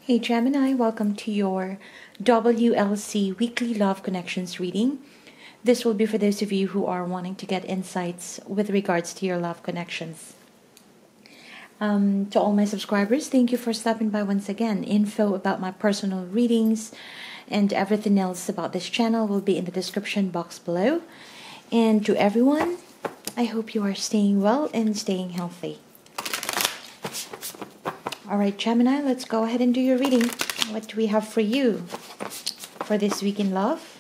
Hey Gemini, welcome to your WLC Weekly Love Connections reading. This will be for those of you who are wanting to get insights with regards to your love connections. To all my subscribers, thank you for stopping by once again. Info about my personal readings and everything else about this channel will be in the description box below. And to everyone, I hope you are staying well and staying healthy. Alright Gemini, let's go ahead and do your reading. What do we have for you for this week in love?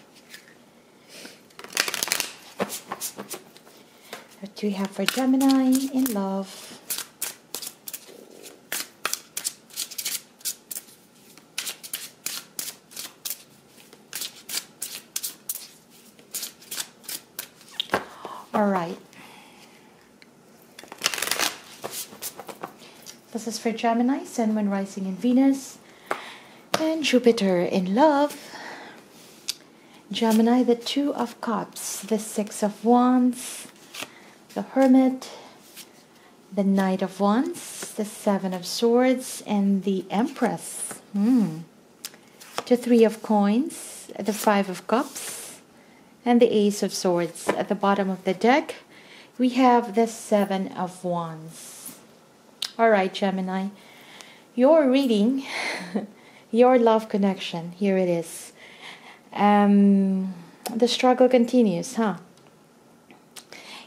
What do we have for Gemini in love? Alright. This is for Gemini, Sun, Moon, Rising, and Venus, and Jupiter in love. Gemini, the Two of Cups, the Six of Wands, the Hermit, the Knight of Wands, the Seven of Swords, and the Empress. The Three of Coins, the Five of Cups, and the Ace of Swords. At the bottom of the deck, we have the Seven of Wands. Alright, Gemini, your reading, your love connection, here it is. The struggle continues, huh?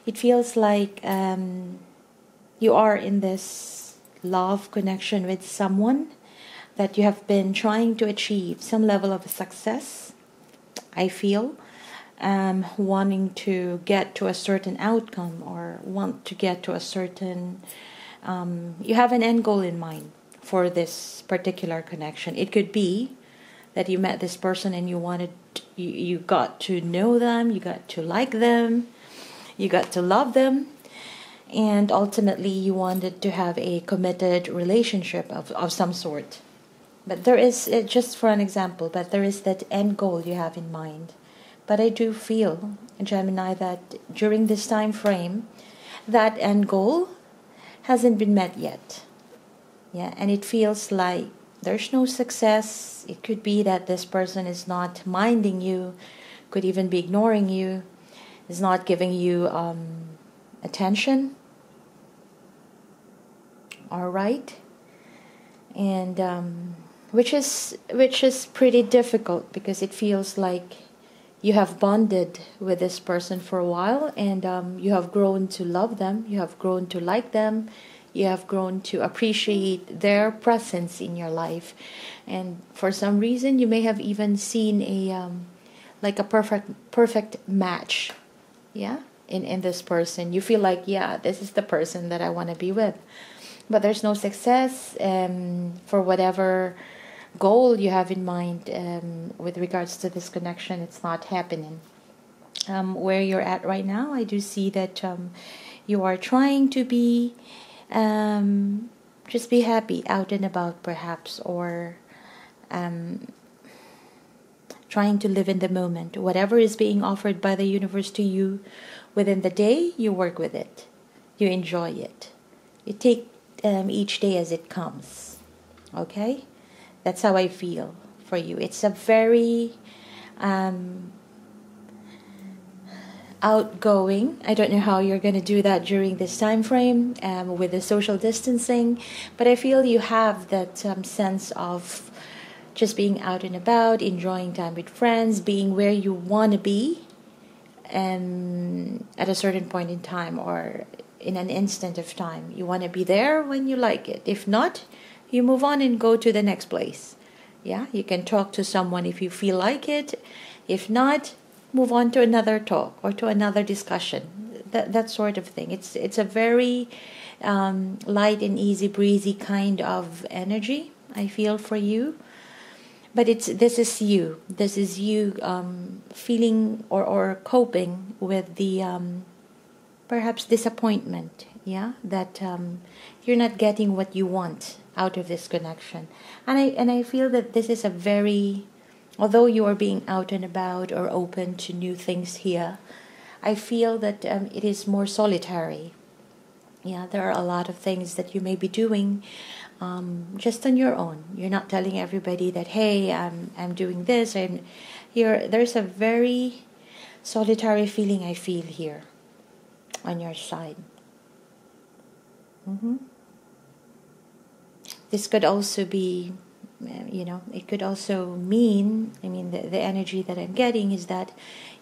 It feels like you are in this love connection with someone that you have been trying to achieve some level of success, I feel. Wanting to get to a certain outcome or want to get to a certain... you have an end goal in mind for this particular connection. It could be that you met this person and you got to know them, you got to like them, you got to love them, and ultimately you wanted to have a committed relationship of some sort. But there is, just for an example, but there is that end goal you have in mind. But I do feel, Gemini, that during this time frame, that end goal hasn't been met yet. Yeah, and it feels like there's no success. It could be that this person is not minding you, could even be ignoring you, is not giving you attention. All right, and which is pretty difficult because it feels like you have bonded with this person for a while, and you have grown to love them, you have grown to like them, you have grown to appreciate their presence in your life, and for some reason you may have even seen a like a perfect match, yeah, in this person. You feel like, yeah, this is the person that I want to be with, but there's no success for whatever goal you have in mind with regards to this connection. It's not happening. Where you're at right now, I do see that you are trying to be just be happy out and about, perhaps, or trying to live in the moment. Whatever is being offered by the universe to you within the day, you work with it, you enjoy it, you take each day as it comes. Okay, that's how I feel for you. It's a very outgoing. I don't know how you're going to do that during this time frame with the social distancing, but I feel you have that sense of just being out and about, enjoying time with friends, being where you want to be at a certain point in time or in an instant of time. You want to be there when you like it. If not, you move on and go to the next place. Yeah, you can talk to someone if you feel like it. If not, move on to another talk or to another discussion. That sort of thing. It's a very light and easy breezy kind of energy I feel for you. But this is you. This is you feeling or coping with the perhaps disappointment. Yeah, that you're not getting what you want out of this connection, and I feel that this is a very, although you are being out and about or open to new things here, I feel that it is more solitary. Yeah, there are a lot of things that you may be doing just on your own. You're not telling everybody that, hey, I'm doing this. And there's a very solitary feeling I feel here on your side. This could also be, it could also mean, the energy that I'm getting is that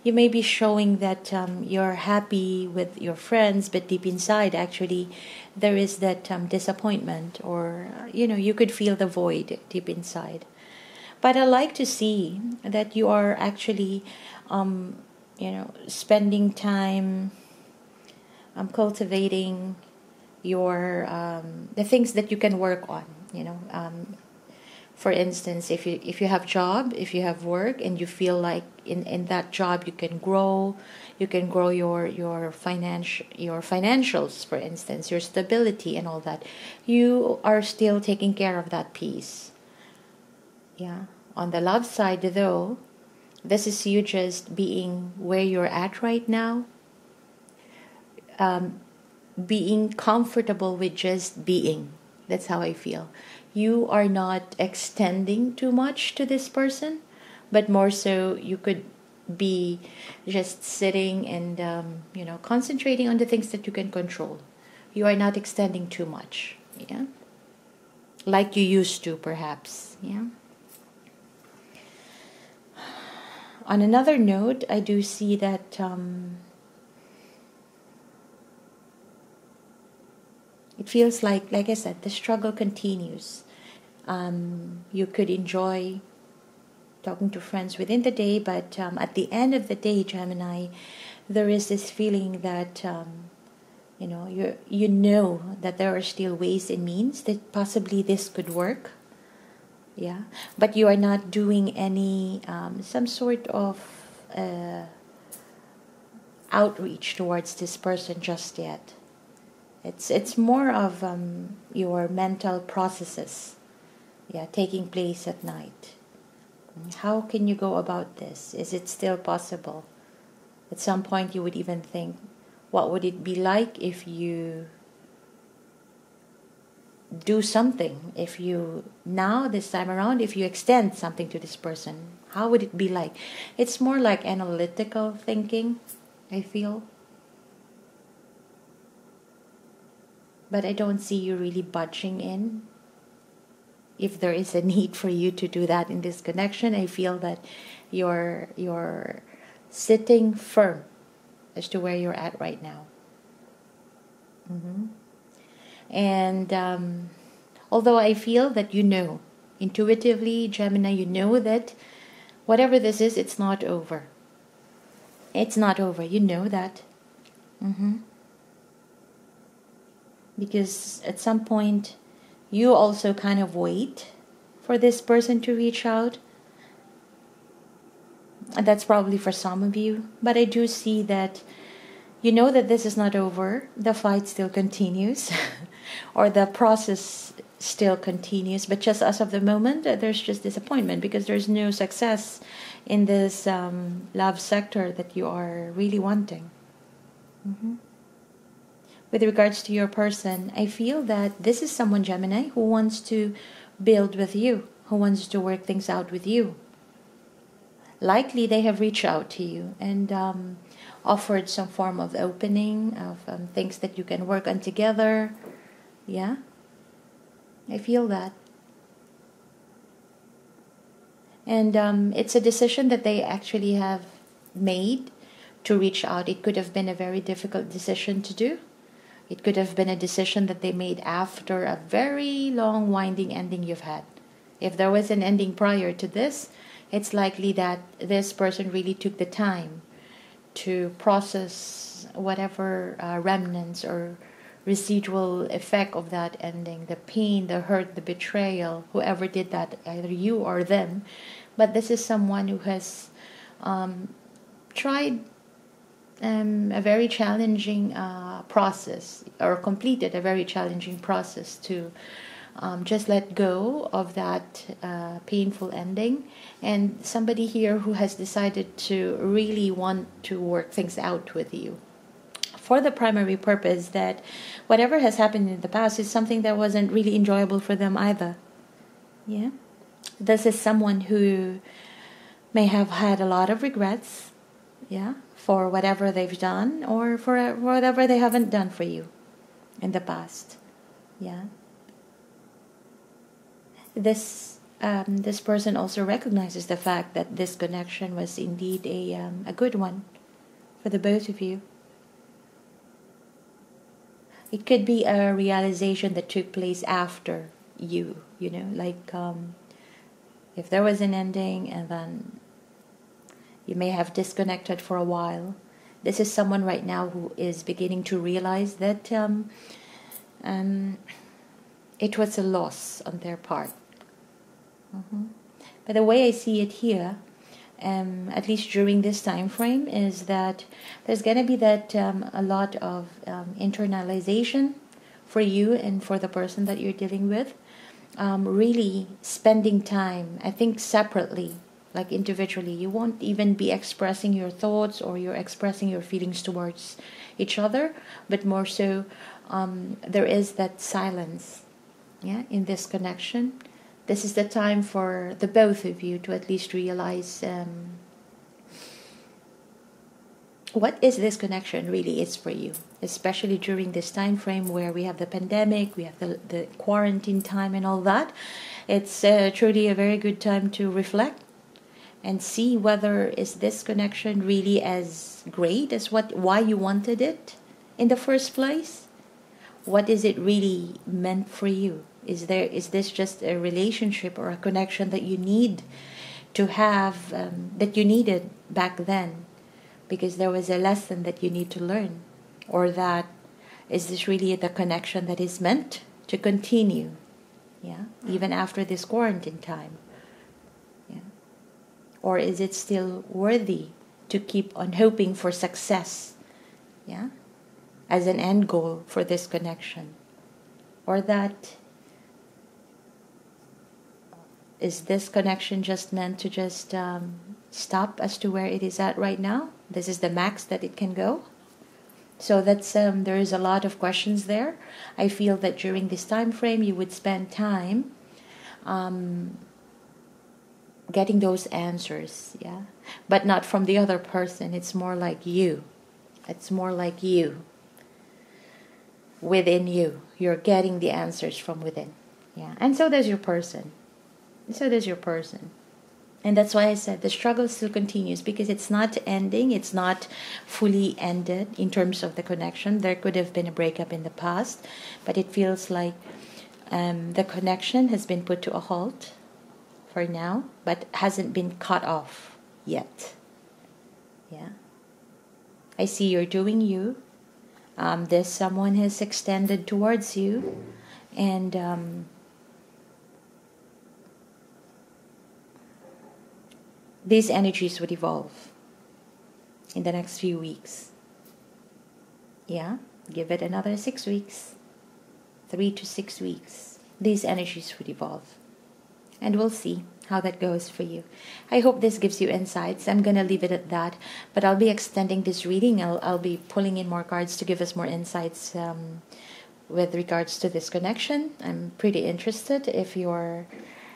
you may be showing that you're happy with your friends, but deep inside, actually, there is that disappointment, or, you could feel the void deep inside. But I like to see that you are actually, spending time cultivating your the things that you can work on. For instance, if you have job, if you have work, and you feel like in that job you can grow your financials, for instance, your stability and all that, you are still taking care of that piece. On the love side, though, this is you just being where you're at right now, being comfortable with just being. That's how I feel. You are not extending too much to this person, but more so you could be just sitting and concentrating on the things that you can control. You are not extending too much, like you used to, perhaps. On another note, I do see that it feels like I said, the struggle continues. You could enjoy talking to friends within the day, but at the end of the day, Gemini, there is this feeling that you know that there are still ways and means that possibly this could work. But you are not doing any some sort of outreach towards this person just yet. It's more of your mental processes, taking place at night. How can you go about this? Is it still possible? At some point you would even think, what would it be like if you do something? If you, now, this time around, if you extend something to this person, how would it be like? It's more like analytical thinking, I feel. But I don't see you really budging in. If there is a need for you to do that in this connection, I feel that you're sitting firm as to where you're at right now. And although I feel that intuitively, Gemini, you know that whatever this is, it's not over. It's not over. You know that. Because at some point, you also kind of wait for this person to reach out. And that's probably for some of you. But I do see that you know that this is not over. The fight still continues. Or the process still continues. But just as of the moment, there's just disappointment. Because there's no success in this love sector that you are really wanting. With regards to your person, I feel that this is someone, Gemini, who wants to build with you, who wants to work things out with you. Likely they have reached out to you and offered some form of opening of things that you can work on together. I feel that. And it's a decision that they actually have made to reach out. It could have been a very difficult decision to do. It could have been a decision that they made after a very long winding ending you've had. If there was an ending prior to this, it's likely that this person really took the time to process whatever remnants or residual effect of that ending, the pain, the hurt, the betrayal, whoever did that, either you or them. But this is someone who has tried a very challenging process, or completed a very challenging process to just let go of that painful ending. And somebody here who has decided to really want to work things out with you for the primary purpose that whatever has happened in the past is something that wasn't really enjoyable for them either. Yeah. This is someone who may have had a lot of regrets, yeah, for whatever they've done or for whatever they haven't done for you in the past. Yeah. This person also recognizes the fact that this connection was indeed a good one for the both of you. It could be a realization that took place after you know, like if there was an ending and then you may have disconnected for a while. This is someone right now who is beginning to realize that it was a loss on their part. But the way I see it here, at least during this time frame, is that there's going to be that a lot of internalization for you and for the person that you're dealing with. Really spending time, I think, separately, like individually. You won't even be expressing your thoughts or you're expressing your feelings towards each other, but more so there is that silence, yeah, in this connection. This is the time for the both of you to at least realize what is this connection really is for you, especially during this time frame where we have the pandemic, we have the quarantine time and all that. It's truly a very good time to reflect and see whether is this connection really as great as why you wanted it in the first place. What is it really meant for you? Is this just a relationship or a connection that you need to have, that you needed back then because there was a lesson that you need to learn? Or that is this really the connection that is meant to continue, yeah, even after this quarantine time? Yeah. Or is it still worthy to keep on hoping for success, yeah, as an end goal for this connection? Or that is this connection just meant to just stop as to where it is at right now? This is the max that it can go. So that's there is a lot of questions there. I feel that during this time frame you would spend time getting those answers, yeah, but not from the other person. It's more like you. It's more like you. Within you, you're getting the answers from within, yeah. And so does your person. So does your person. And that's why I said the struggle still continues, because it's not ending, it's not fully ended in terms of the connection. There could have been a breakup in the past, but it feels like the connection has been put to a halt for now, but hasn't been cut off yet. Yeah. I see you're doing you. There's someone has extended towards you, and these energies would evolve in the next few weeks. Yeah, give it another 6 weeks, 3 to 6 weeks. These energies would evolve, and we'll see how that goes for you. I hope this gives you insights. I'm gonna leave it at that, but I'll be extending this reading. I'll be pulling in more cards to give us more insights with regards to this connection. I'm pretty interested. If you're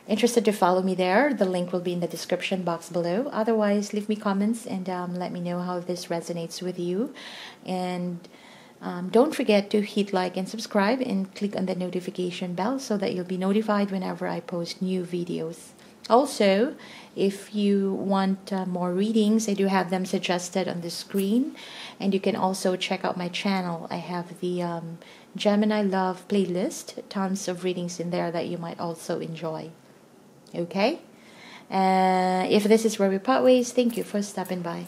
interested to follow me there, the link will be in the description box below. Otherwise, leave me comments and let me know how this resonates with you. And don't forget to hit like and subscribe and click on the notification bell so that you'll be notified whenever I post new videos. Also, if you want more readings, I do have them suggested on the screen, and you can also check out my channel. I have the Gemini Love playlist, tons of readings in there that you might also enjoy. Okay? If this is where we part ways, thank you for stopping by.